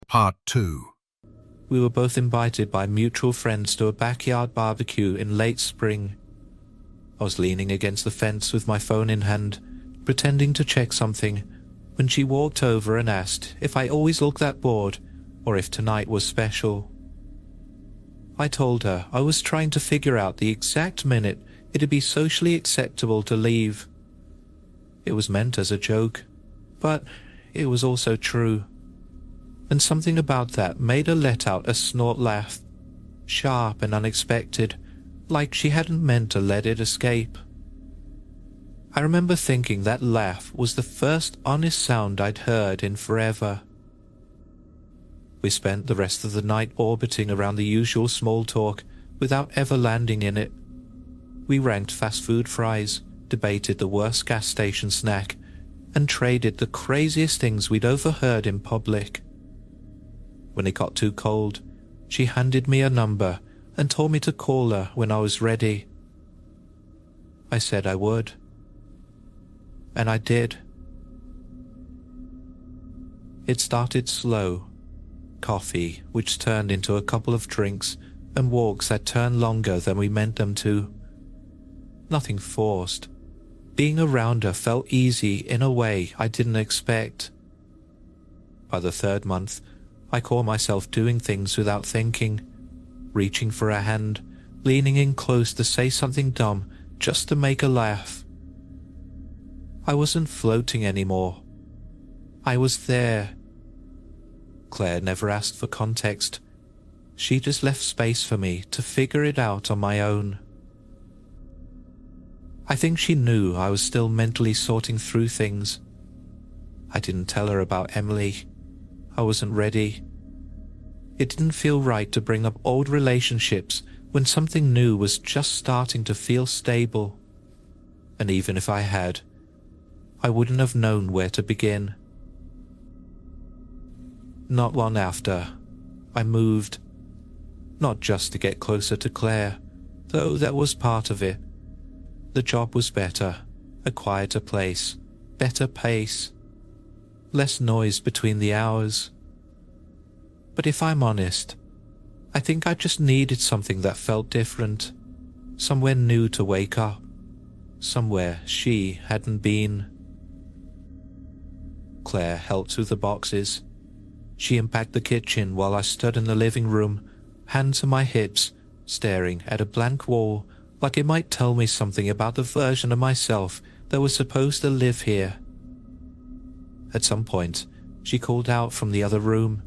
Part 2. We were both invited by mutual friends to a backyard barbecue in late spring. I was leaning against the fence with my phone in hand, pretending to check something, when she walked over and asked if I always looked that bored or if tonight was special. I told her I was trying to figure out the exact minute it'd be socially acceptable to leave. It was meant as a joke, but it was also true. And something about that made her let out a snort laugh, sharp and unexpected, like she hadn't meant to let it escape. I remember thinking that laugh was the first honest sound I'd heard in forever. We spent the rest of the night orbiting around the usual small talk without ever landing in it. We ranked fast food fries, debated the worst gas station snack, and traded the craziest things we'd overheard in public. When it got too cold, she handed me a number and told me to call her when I was ready. I said I would. And I did. It started slow. Coffee, which turned into a couple of drinks, and walks that turned longer than we meant them to. Nothing forced. Being around her felt easy in a way I didn't expect. By the third month, I caught myself doing things without thinking, reaching for a hand, leaning in close to say something dumb just to make her laugh. I wasn't floating anymore. I was there. Claire never asked for context. She just left space for me to figure it out on my own. I think she knew I was still mentally sorting through things. I didn't tell her about Emily. I wasn't ready. It didn't feel right to bring up old relationships when something new was just starting to feel stable. And even if I had, I wouldn't have known where to begin. Not long after, I moved. Not just to get closer to Claire, though that was part of it. The job was better, a quieter place, better pace, less noise between the hours. But if I'm honest, I think I just needed something that felt different, somewhere new to wake up, somewhere she hadn't been. Claire helped with the boxes. She unpacked the kitchen while I stood in the living room, hands on my hips, staring at a blank wall like it might tell me something about the version of myself that was supposed to live here. At some point, she called out from the other room,